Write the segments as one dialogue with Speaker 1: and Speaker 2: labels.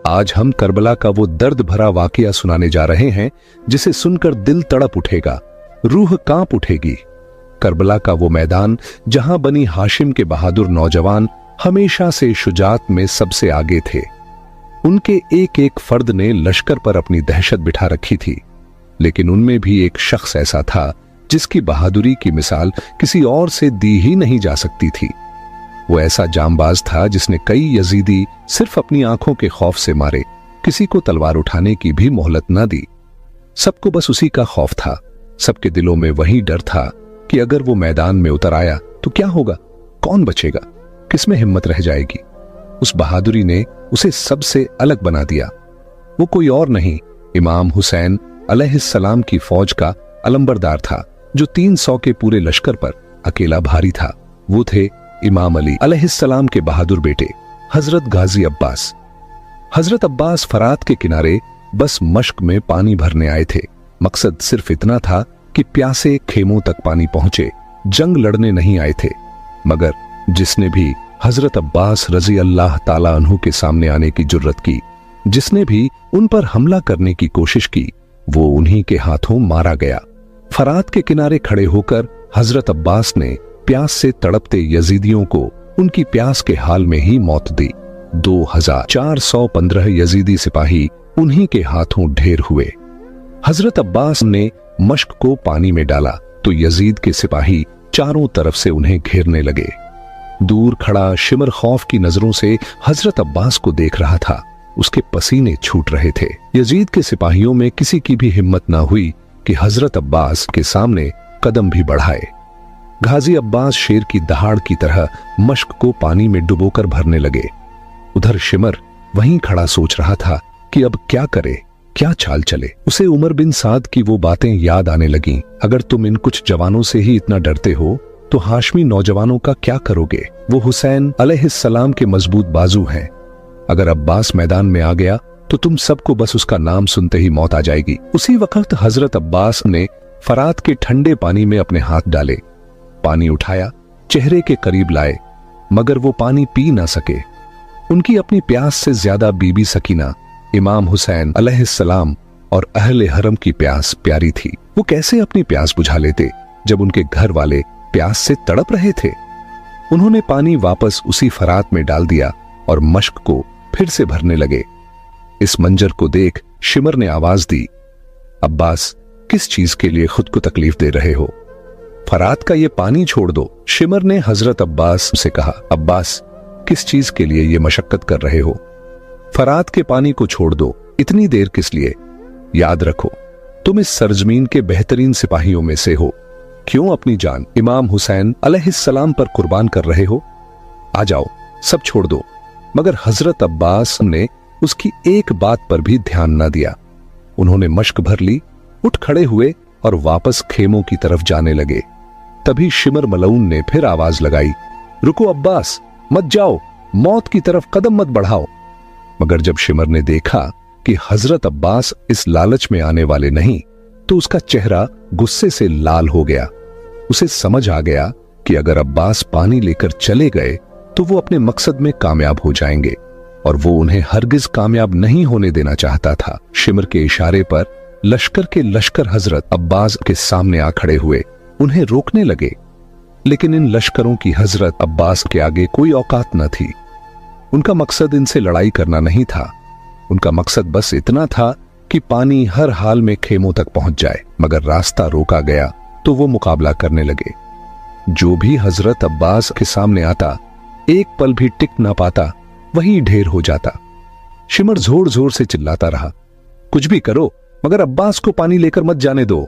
Speaker 1: आज हम करबला का वो दर्द भरा वाकया सुनाने जा रहे हैं जिसे सुनकर दिल तड़प उठेगा, रूह कांप उठेगी। करबला का वो मैदान जहां बनी हाशिम के बहादुर नौजवान हमेशा से शुजात में सबसे आगे थे। उनके एक एक फर्द ने लश्कर पर अपनी दहशत बिठा रखी थी, लेकिन उनमें भी एक शख्स ऐसा था जिसकी बहादुरी की मिसाल किसी और से दी ही नहीं जा सकती थी। वो ऐसा जांबाज था जिसने कई यजीदी सिर्फ अपनी आंखों के खौफ से मारे, किसी को तलवार उठाने की भी मोहलत न दी। सबको बस उसी का खौफ था। सबके दिलों में वही डर था कि अगर वो मैदान में उतर आया तो क्या होगा, कौन बचेगा, किसमें हिम्मत रह जाएगी। उस बहादुरी ने उसे सबसे अलग बना दिया। वो कोई और नहीं, इमाम हुसैन अलैहिस्सलाम की फौज का अलंबरदार था, जो 300 के पूरे लश्कर पर अकेला भारी था। वो थे इमाम अली अलैहिस्सलाम के बहादुर बेटे हजरत गाजी अब्बास। हजरत अब्बास फरात के किनारे बस मश्क में पानी भरने आए थे। मकसद सिर्फ इतना था कि प्यासे खेमों तक पानी पहुंचे, जंग लड़ने नहीं आए थे। मगर जिसने भी हजरत अब्बास रजी अल्लाह ताला अन्हु के सामने आने की जुर्रत की, जिसने भी उन पर हमला करने की कोशिश की, वो उन्हीं के हाथों मारा गया। फरात के किनारे खड़े होकर हजरत अब्बास ने प्यास से तड़पते यजीदियों को उनकी प्यास के हाल में ही मौत दी। 2415 यजीदी सिपाही उन्हीं के हाथों ढेर हुए। हजरत अब्बास ने मश्क को पानी में डाला तो यजीद के सिपाही चारों तरफ से उन्हें घेरने लगे। दूर खड़ा शिमर खौफ की नजरों से हजरत अब्बास को देख रहा था। उसके पसीने छूट रहे थे। यजीद के सिपाहियों में किसी की भी हिम्मत न हुई कि हजरत अब्बास के सामने कदम भी बढ़ाए। गाजी अब्बास शेर की दहाड़ की तरह मश्क को पानी में डुबोकर भरने लगे। उधर शिमर वहीं खड़ा सोच रहा था कि अब क्या करे, क्या चाल चले। उसे उमर बिन साद की वो बातें याद आने लगीं। अगर तुम इन कुछ जवानों से ही इतना डरते हो तो हाशमी नौजवानों का क्या करोगे? वो हुसैन अलैहिस्सलाम के मजबूत बाजू हैं। अगर अब्बास मैदान में आ गया तो तुम सबको बस उसका नाम सुनते ही मौत आ जाएगी। उसी वक्त हजरत अब्बास ने फरात के ठंडे पानी में अपने हाथ डाले, पानी उठाया, चेहरे के करीब लाए, मगर वो पानी पी ना सके। उनकी अपनी प्यास से ज्यादा बीबी सकीना, इमाम हुसैन अलैहिस्सलाम और अहले हरम की प्यास प्यारी थी। वो कैसे अपनी प्यास बुझा लेते जब उनके घर वाले प्यास से तड़प रहे थे। उन्होंने पानी वापस उसी फरात में डाल दिया और मश्क को फिर से भरने लगे। इस मंजर को देख शिमर ने आवाज दी, अब्बास, किस चीज के लिए खुद को तकलीफ दे रहे हो? फरात का ये पानी छोड़ दो। शिमर ने हजरत अब्बास से कहा, अब्बास, किस चीज के लिए ये मशक्कत कर रहे हो? फरात के पानी को छोड़ दो, इतनी देर किस लिए? याद रखो, तुम इस सरजमीन के बेहतरीन सिपाहियों में से हो। क्यों अपनी जान इमाम हुसैन अलैहिस्सलाम पर कुर्बान कर रहे हो? आ जाओ, सब छोड़ दो। मगर हजरत अब्बास ने उसकी एक बात पर भी ध्यान न दिया। उन्होंने मश्क भर ली, उठ खड़े हुए और वापस खेमों की तरफ जाने लगे। तभी शिमर मलऊन ने फिर आवाज लगाई, रुको अब्बास, मत जाओ, मौत की तरफ कदम मत बढ़ाओ। मगर जब शिमर ने देखा कि हजरत अब्बास इस लालच में आने वाले नहीं, तो उसका चेहरा गुस्से से लाल हो गया। उसे समझ आ गया कि अगर अब्बास पानी लेकर चले गए तो वो अपने मकसद में कामयाब हो जाएंगे, और वो उन्हें हरगिज कामयाब नहीं होने देना चाहता था। शिमर के इशारे पर लश्कर के लश्कर हजरत अब्बास के सामने आ खड़े हुए, उन्हें रोकने लगे। लेकिन इन लश्करों की हजरत अब्बास के आगे कोई औकात न थी। उनका मकसद इनसे लड़ाई करना नहीं था। उनका मकसद बस इतना था कि पानी हर हाल में खेमों तक पहुंच जाए। मगर रास्ता रोका गया तो वो मुकाबला करने लगे। जो भी हजरत अब्बास के सामने आता, एक पल भी टिक ना पाता, वही ढेर हो जाता। शिमर जोर जोर से चिल्लाता रहा, कुछ भी करो, मगर अब्बास को पानी लेकर मत जाने दो।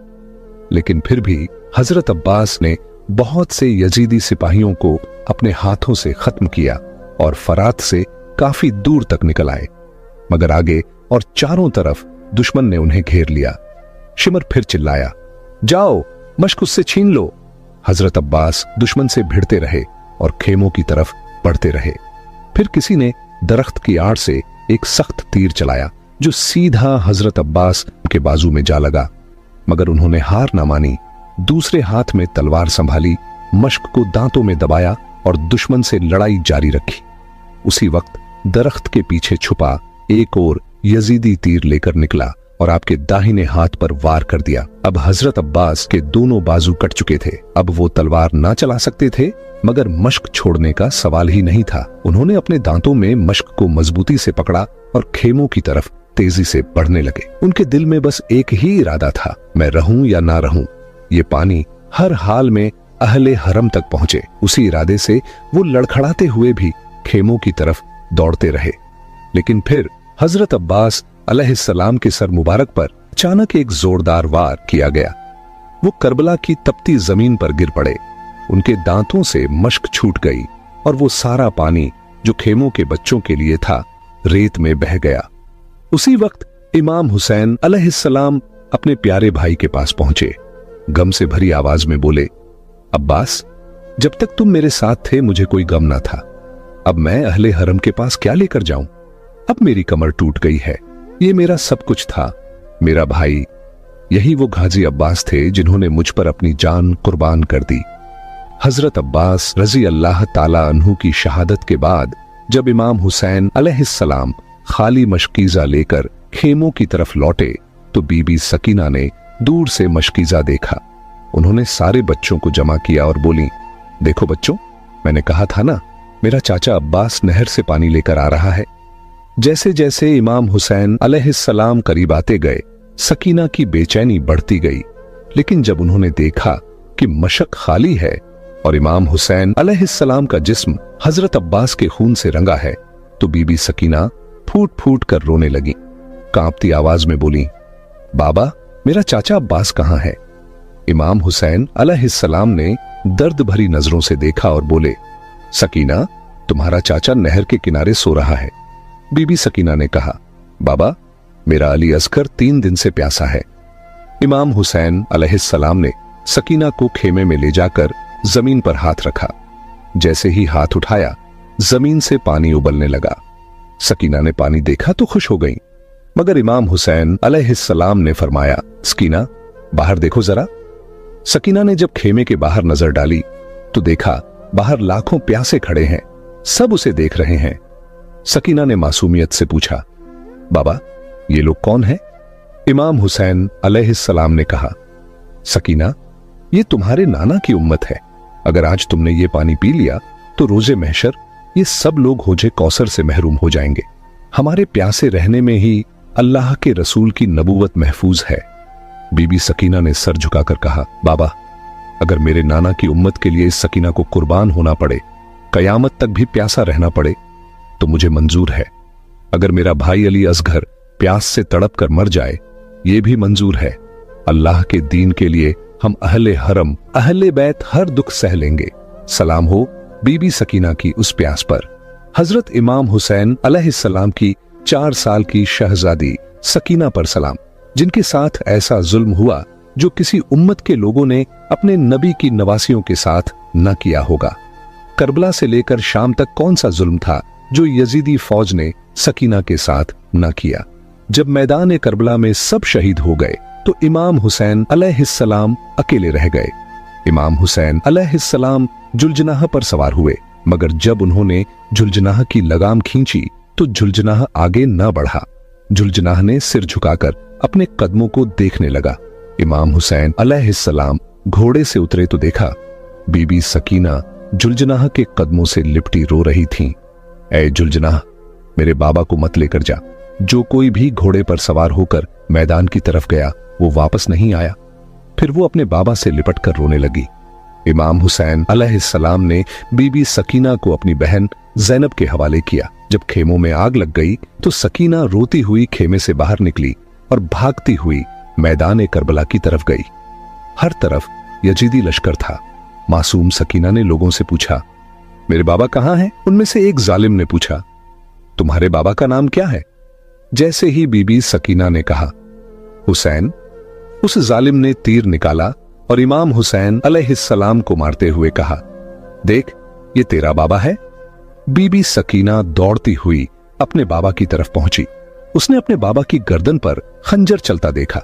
Speaker 1: लेकिन फिर भी हजरत अब्बास ने बहुत से यजीदी सिपाहियों को अपने हाथों से खत्म किया और फरात से काफी दूर तक निकल आए। मगर आगे और चारों तरफ दुश्मन ने उन्हें घेर लिया। शिमर फिर चिल्लाया, जाओ, मश्क उससे छीन लो। हजरत अब्बास दुश्मन से भिड़ते रहे और खेमों की तरफ बढ़ते रहे। फिर किसी ने दरख्त की आड़ से एक सख्त तीर चलाया जो सीधा हजरत अब्बास के बाजू में जा लगा। मगर उन्होंने हार ना मानी। दूसरे हाथ में तलवार संभाली, मश्क को दांतों में दबाया और दुश्मन से लड़ाई जारी रखी। उसी वक्त दरख्त के पीछे छुपा एक और यजीदी तीर लेकर निकला और आपके दाहिने हाथ पर वार कर दिया। अब हजरत अब्बास के दोनों बाजू कट चुके थे। अब वो तलवार ना चला सकते थे, मगर मश्क छोड़ने का सवाल ही नहीं था। उन्होंने अपने दांतों में मश्क को मजबूती से पकड़ा और खेमों की तरफ तेजी से बढ़ने लगे। उनके दिल में बस एक ही इरादा था, मैं रहूं या ना रहूं, ये पानी हर हाल में अहले हरम तक पहुंचे। उसी इरादे से वो लड़खड़ाते हुए भी खेमों की तरफ दौड़ते रहे। लेकिन फिर हजरत अब्बास अलैहिस्सलाम के सर मुबारक पर अचानक एक जोरदार वार किया गया। वो करबला की तपती जमीन पर गिर पड़े। उनके दांतों से मश्क छूट गई और वो सारा पानी जो खेमों के बच्चों के लिए था, रेत में बह गया। उसी वक्त इमाम हुसैन अलैहिस्सलाम अपने प्यारे भाई के पास पहुंचे। गम से भरी आवाज में बोले, अब्बास, जब तक तुम मेरे साथ थे मुझे कोई गम ना था। अब मैं अहले हरम के पास क्या लेकर जाऊं? अब मेरी कमर टूट गई है। ये मेरा सब कुछ था, मेरा भाई। यही वो गाजी अब्बास थे जिन्होंने मुझ पर अपनी जान कुर्बान कर दी। हजरत अब्बास रजी अल्लाह ताला अन्हु की शहादत के बाद जब इमाम हुसैन अलैहिस्सलाम खाली मशकीजा लेकर खेमों की तरफ लौटे तो बीबी सकीना ने दूर से मशकीजा देखा। उन्होंने सारे बच्चों को जमा किया और बोली, देखो बच्चों, मैंने कहा था ना, मेरा चाचा अब्बास नहर से पानी लेकर आ रहा है। जैसे जैसे इमाम हुसैन अलैहिस्सलाम करीब आते गए, सकीना की बेचैनी बढ़ती गई। लेकिन जब उन्होंने देखा कि मशक खाली है और इमाम हुसैन अलैहिस्सलाम का जिस्म हजरत अब्बास के खून से रंगा है, तो बीबी सकीना फूट फूट कर रोने लगी। कांपती आवाज में बोली, बाबा, मेरा चाचा अब्बास कहां है? इमाम हुसैन अलैहिस्सलाम ने दर्द भरी नजरों से देखा और बोले, सकीना, तुम्हारा चाचा नहर के किनारे सो रहा है। बीबी सकीना ने कहा, बाबा, मेरा अली असगर 3 दिन से प्यासा है। इमाम हुसैन अलैहिस्सलाम ने सकीना को खेमे में ले जाकर जमीन पर हाथ रखा। जैसे ही हाथ उठाया, जमीन से पानी उबलने लगा। सकीना ने पानी देखा तो खुश हो गई, मगर इमाम हुसैन अलैहिस्सलाम ने फरमाया, सकीना, बाहर देखो जरा। सकीना ने जब खेमे के बाहर नजर डाली तो देखा बाहर लाखों प्यासे खड़े हैं, सब उसे देख रहे हैं। सकीना ने मासूमियत से पूछा, बाबा, ये लोग कौन हैं? इमाम हुसैन अलैहिस्सलाम ने कहा, सकीना, ये तुम्हारे नाना की उम्मत है। अगर आज तुमने ये पानी पी लिया तो रोजे महशर ये सब लोग होजे कौसर से महरूम हो जाएंगे। हमारे प्यासे रहने में ही अल्लाह के रसूल की नबूवत महफूज है। बीबी सकीना ने सर झुकाकर कहा, बाबा, अगर मेरे नाना की उम्मत के लिए इस सकीना को कुर्बान होना पड़े, कयामत तक भी प्यासा रहना पड़े, तो मुझे मंजूर है। अगर मेरा भाई अली असगर प्यास से तड़प कर मर जाए, ये भी मंजूर है। अल्लाह के दीन के लिए हम अहले हरम, अहले बैत हर दुख सह लेंगे। सलाम हो बीबी सकीना की उस प्यास पर। हजरत इमाम हुसैन अलैहिस्सलाम की 4 साल की शहजादी सकीना पर सलाम, जिनके साथ ऐसा जुल्म हुआ जो किसी उम्मत के लोगों ने अपने नबी की नवासियों के साथ न किया होगा। करबला से लेकर शाम तक कौन सा जुल्म था जो यजीदी फौज ने सकीना के साथ न किया? जब मैदान करबला में सब शहीद हो गए तो इमाम हुसैन अलैहिस्सलाम अकेले रह गए। इमाम हुसैन अलैहिस्सलाम जुलजनाह पर सवार हुए, मगर जब उन्होंने जुलजनाह की लगाम खींची तो जुलजनाह आगे न बढ़ा। जुलजनाह ने सिर झुकाकर अपने कदमों को देखने लगा। इमाम हुसैन अलैहिस्सलाम घोड़े से उतरे तो देखा बीबी सकीना जुलजनाह के कदमों से लिपटी रो रही थीं। ऐ जुलजनाह, मेरे बाबा को मत लेकर जा। जो कोई भी घोड़े पर सवार होकर मैदान की तरफ गया वो वापस नहीं आया। फिर वो अपने बाबा से लिपट कर रोने लगी। इमाम हुसैन अलैहिस्सलाम ने बीबी सकीना को अपनी बहन ज़ैनब के हवाले किया। जब खेमों में आग लग गई तो सकीना रोती हुई खेमे से बाहर निकली और भागती हुई मैदान करबला की तरफ गई। हर तरफ यजीदी लश्कर था। मासूम सकीना ने लोगों से पूछा, मेरे बाबा कहां हैं? उनमें से एक जालिम ने पूछा, तुम्हारे बाबा का नाम क्या है? जैसे ही बीबी सकीना ने कहा हुसैन, उस जालिम ने तीर निकाला और इमाम हुसैन अलैहिस्सलाम को मारते हुए कहा, देख, ये तेरा बाबा है। बीबी सकीना दौड़ती हुई अपने बाबा की तरफ पहुंची। उसने अपने बाबा की गर्दन पर खंजर चलता देखा।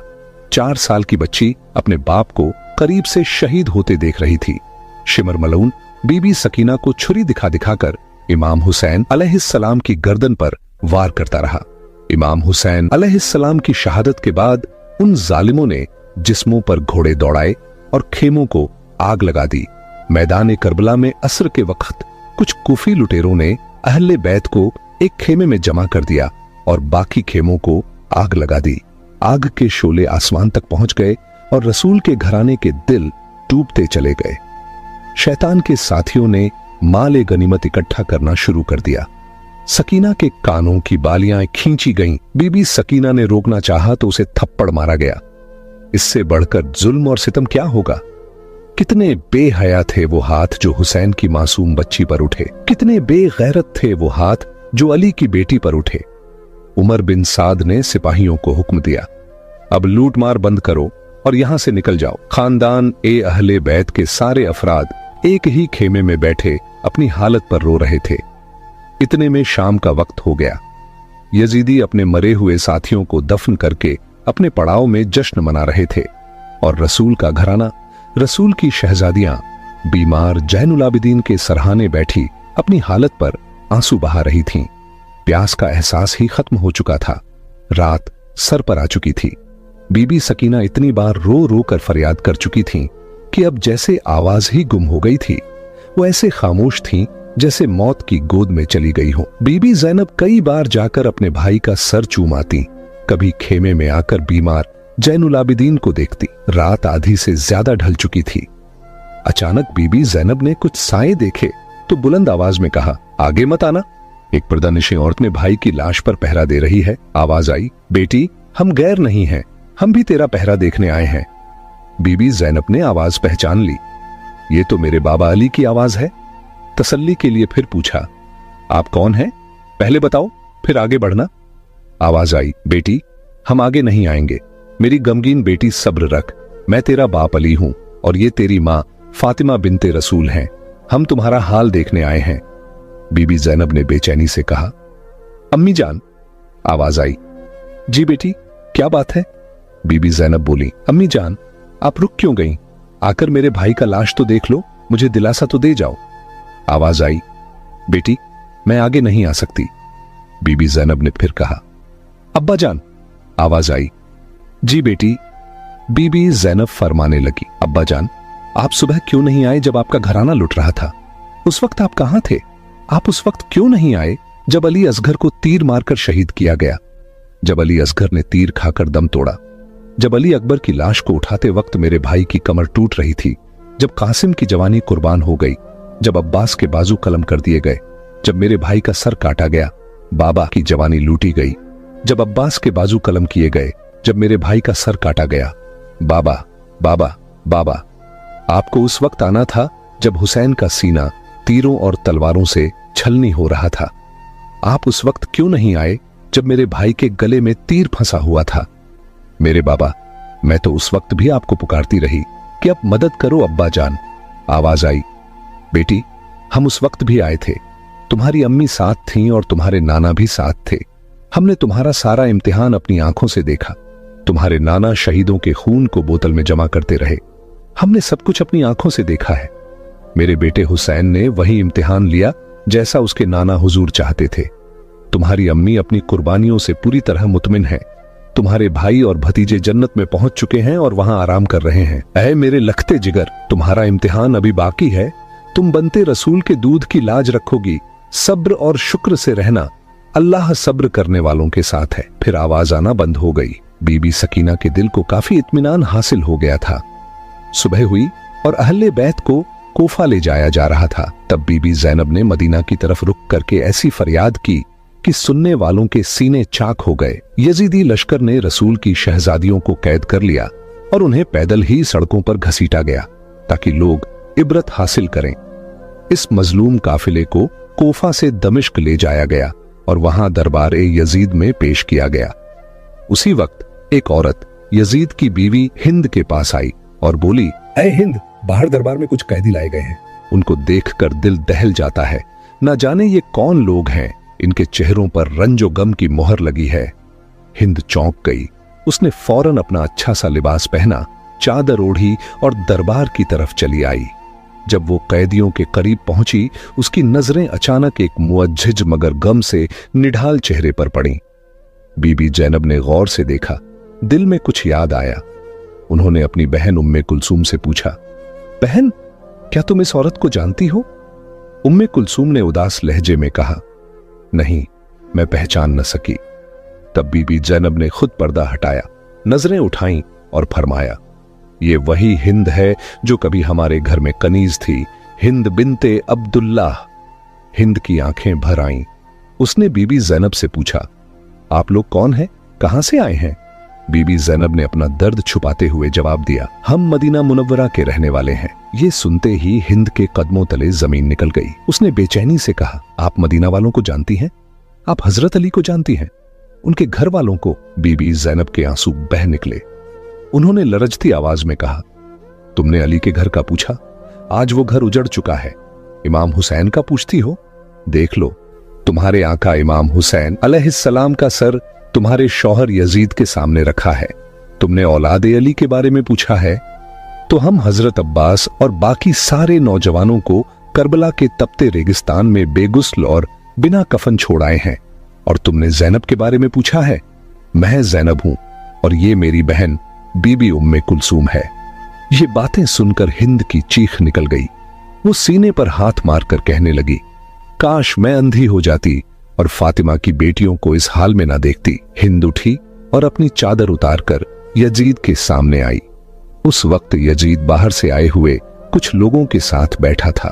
Speaker 1: 4 साल की बच्ची अपने बाप को करीब से शहीद होते देख रही थी। शिमर मलऊन बीबी सकीना को छुरी दिखा दिखाकर इमाम हुसैन अलैहिस्सलाम की गर्दन पर वार करता रहा। इमाम हुसैन अलैहिस्सलाम की शहादत के बाद उन जालिमों ने जिस्मों पर घोड़े दौड़ाए और खेमों को आग लगा दी। मैदान करबला में असर के वक्त कुछ कूफी लुटेरों ने अहले बैत को एक खेमे में जमा कर दिया और बाकी खेमों को आग लगा दी। आग के शोले आसमान तक पहुंच गए और रसूल के घराने के दिल डूबते चले गए। शैतान के साथियों ने माल गनीमत इकट्ठा करना शुरू कर दिया। सकीना के कानों की बालियां खींची गईं। बीबी सकीना ने रोकना चाहा तो उसे थप्पड़ मारा गया। इससे बढ़कर जुल्म और सितम क्या होगा। कितने बेहया थे वो हाथ जो हुसैन की मासूम बच्ची पर उठे। कितने बेगैरत थे वो हाथ जो अली की बेटी पर उठे। उमर बिन साद ने सिपाहियों को हुक्म दिया, अब लूट मार बंद करो और यहां से निकल जाओ। खानदान ए अहले बैत के सारे अफराद एक ही खेमे में बैठे अपनी हालत पर रो रहे थे। इतने में शाम का वक्त हो गया। यजीदी अपने मरे हुए साथियों को दफन करके अपने पड़ाव में जश्न मना रहे थे और रसूल का घराना, रसूल की शहजादियां बीमार जैनुल आबिदीन के सरहाने बैठी अपनी हालत पर आंसू बहा रही थीं। प्यास का एहसास ही खत्म हो चुका था। रात सर पर आ चुकी थी। बीबी सकीना इतनी बार रो रो कर फरियाद कर चुकी थीं कि अब जैसे आवाज ही गुम हो गई थी। वो ऐसे खामोश थीं जैसे मौत की गोद में चली गई हो। बीबी ज़ैनब कई बार जाकर अपने भाई का सर चूमाती, कभी खेमे में आकर बीमार जैनुल आबिदीन को देखती। रात आधी से ज्यादा ढल चुकी थी। अचानक बीबी ज़ैनब ने कुछ साए देखे तो बुलंद आवाज में कहा, आगे मत आना। एक पर्दानिशी औरत में भाई की लाश पर पहरा दे रही है। आवाज आई, बेटी हम गैर नहीं हैं, हम भी तेरा पहरा देखने आए हैं। बीबी ज़ैनब ने आवाज पहचान ली। ये तो मेरे बाबा अली की आवाज है। तसल्ली के लिए फिर पूछा, आप कौन हैं? पहले बताओ फिर आगे बढ़ना। आवाज आई, बेटी हम आगे नहीं आएंगे। मेरी गमगीन बेटी सब्र रख, मैं तेरा बाप अली हूं और ये तेरी मां फातिमा बिनते रसूल हैं। हम तुम्हारा हाल देखने आए हैं। बीबी ज़ैनब ने बेचैनी से कहा, अम्मी जान। आवाज आई, जी बेटी क्या बात है? बीबी ज़ैनब बोली, अम्मी जान आप रुक क्यों गईं? आकर मेरे भाई का लाश तो देख लो, मुझे दिलासा तो दे जाओ। आवाज आई, बेटी मैं आगे नहीं आ सकती। बीबी ज़ैनब ने फिर कहा, अब्बा जान। आवाज आई, जी बेटी। बीबी ज़ैनब फरमाने लगी, अब्बा जान आप सुबह क्यों नहीं आए जब आपका घराना लुट रहा था? उस वक्त आप कहां थे? आप उस वक्त क्यों नहीं आए जब अली असगर को तीर मारकर शहीद किया गया? जब अली असगर ने तीर खाकर दम तोड़ा, जब अली अकबर की लाश को उठाते वक्त मेरे भाई की कमर टूट रही थी, जब कासिम की जवानी कुर्बान हो गई, जब अब्बास के बाजू कलम कर दिए गए, जब मेरे भाई का सर काटा गया, बाबा की जवानी लूटी गई, जब अब्बास के बाजू कलम किए गए, जब मेरे भाई का सर काटा गया। बाबा बाबा बाबा, आपको उस वक्त आना था जब हुसैन का सीना तीरों और तलवारों से छलनी हो रहा था। आप उस वक्त क्यों नहीं आए जब मेरे भाई के गले में तीर फंसा हुआ था? मेरे बाबा मैं तो उस वक्त भी आपको पुकारती रही कि अब मदद करो अब्बा जान। आवाज आई, बेटी हम उस वक्त भी आए थे, तुम्हारी अम्मी साथ थीं और तुम्हारे नाना भी साथ थे। हमने तुम्हारा सारा इम्तिहान अपनी आंखों से देखा। तुम्हारे नाना शहीदों के खून को बोतल में जमा करते रहे। हमने सब कुछ अपनी आंखों से देखा है। मेरे बेटे हुसैन ने वही इम्तिहान लिया जैसा उसके नाना हुजूर चाहते थे। तुम्हारी अम्मी अपनी कुर्बानियों से पूरी तरह मुतमिन है। तुम्हारे भाई और भतीजे जन्नत में पहुंच चुके हैं और वहां आराम कर रहे हैं। ऐ मेरे लखते जिगर, तुम्हारा इम्तिहान अभी बाकी है। तुम बनते रसूल के दूध की लाज रखोगी। सब्र और शुक्र से रहना, अल्लाह सब्र करने वालों के साथ है। फिर आवाज आना बंद हो गई। बीबी सकीना के दिल को काफी इत्मीनान हासिल हो गया था। सुबह हुई और अहले बैत को कोफा ले जाया जा रहा था। तब बीबी ज़ैनब ने मदीना की तरफ रुक करके ऐसी फरियाद की कि सुनने वालों के सीने चाक हो गए। यजीदी लश्कर ने रसूल की शहजादियों को कैद कर लिया और उन्हें पैदल ही सड़कों पर घसीटा गया ताकि लोग इबरत हासिल करें। इस मजलूम काफिले को कोफा से दमिश्क ले जाया गया और वहां दरबार यजीद में पेश किया गया। उसी वक्त एक औरत यजीद की बीवी हिंद के पास आई और बोली, ऐ हिंद, बाहर दरबार में कुछ कैदी लाए गए हैं। उनको देखकर दिल दहल जाता है। न जाने ये कौन लोग हैं, इनके चेहरों पर रंजो गम की मोहर लगी है। हिंद चौंक गई। उसने फौरन अपना अच्छा सा लिबास पहना, चादर ओढ़ी और दरबार की तरफ चली आई। जब वो कैदियों के करीब पहुंची, उसकी नजरें अचानक एक मुअज्जिज मगर गम से निढाल चेहरे पर पड़ी। बीबी जैनब ने गौर से देखा। दिल में कुछ याद आया। उन्होंने अपनी बहन उम्मे कुलसूम से पूछा, बहन, क्या तुम इस औरत को जानती हो? उम्मे कुलसूम ने उदास लहजे में कहा, नहीं, मैं पहचान न सकी। तब बीबी जैनब ने खुद पर्दा हटाया, नजरें उठाईं और फरमाया, ये वही हिंद है जो कभी हमारे घर में कनीज थी, हिंद बिनते अब्दुल्लाह। हिंद की आंखें भर आईं। उसने बीबी जैनब से पूछा, आप लोग कौन हैं? कहां से आए हैं? बीबी जैनब ने अपना दर्द छुपाते हुए जवाब दिया, हम मदीना मुनव्वरा के रहने वाले हैं। ये सुनते ही हिंद के कदमों तले जमीन निकल गई। उसने बेचैनी से कहा, आप मदीना वालों को जानती हैं? आप हजरत अली को जानती हैं? उनके घर वालों को? बीबी जैनब के आंसू बह निकले। उन्होंने लरजती आवाज में कहा, तुमने अली के घर का पूछा? आज वो घर उजड़ चुका है। इमाम हुसैन का पूछती हो? देख लो, तुम्हारे आका इमाम हुसैन अलैहिस्सलाम का सर तुम्हारे शौहर यजीद के सामने रखा है। तुमने औलाद अली के बारे में पूछा है? तो हम हजरत अब्बास और बाकी सारे नौजवानों को करबला के तपते रेगिस्तान में बेगुस्ल और बिना कफन छोड़ आए हैं। और तुमने जैनब के बारे में पूछा है? मैं जैनब हूं और ये मेरी बहन बीबी उम्मे कुलसूम है। ये बातें सुनकर हिंद की चीख निकल गई। वो सीने पर हाथ मारकर कहने लगी, काश मैं अंधी हो जाती और फातिमा की बेटियों को इस हाल में ना देखती। हिंद उठी और अपनी चादर उतारकर यजीद के सामने आई। उस वक्त यजीद बाहर से आए हुए कुछ लोगों के साथ बैठा था।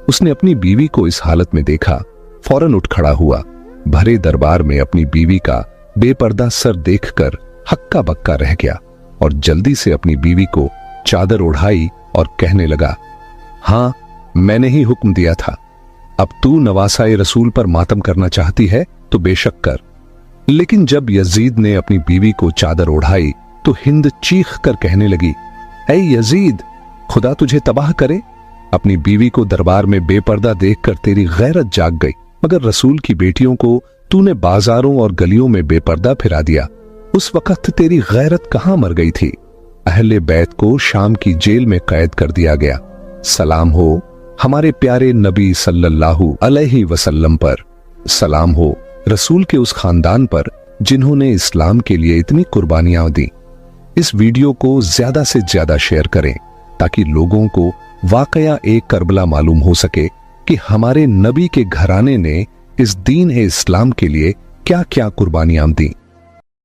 Speaker 1: उसने अपनी बीवी को इस हालत में देखा, फौरन उठ खड़ा हुआ। भरे दरबार में अपनी बीवी का बेपर्दा सर देखकर हक्का बक्का रह गया और जल्दी से अपनी बीवी को चादर ओढ़ाई और कहने लगा, हां, मैंने ही हुक्म दिया था। अब तू नवासाए रसूल पर मातम करना चाहती है तो बेशक कर। लेकिन जब यजीद ने अपनी बीवी को चादर ओढ़ाई तो हिंद चीख कर कहने लगी, ऐ यजीद, खुदा तुझे तबाह करे। अपनी बीवी को दरबार में बेपर्दा देखकर तेरी गैरत जाग गई, मगर रसूल की बेटियों को तूने बाजारों और गलियों में बेपर्दा फिरा दिया। उस वक्त तेरी गैरत कहां मर गई थी? अहले बैत को शाम की जेल में कैद कर दिया गया। सलाम हो हमारे प्यारे नबी सल्लल्लाहु अलैहि वसल्लम पर। सलाम हो रसूल के उस खानदान पर जिन्होंने इस्लाम के लिए इतनी कुर्बानियां दी। इस वीडियो को ज्यादा से ज्यादा शेयर करें ताकि लोगों को वाकया एक करबला मालूम हो सके कि हमारे नबी के घराने ने इस दीन ए इस्लाम के लिए क्या क्या कुर्बानियां दी।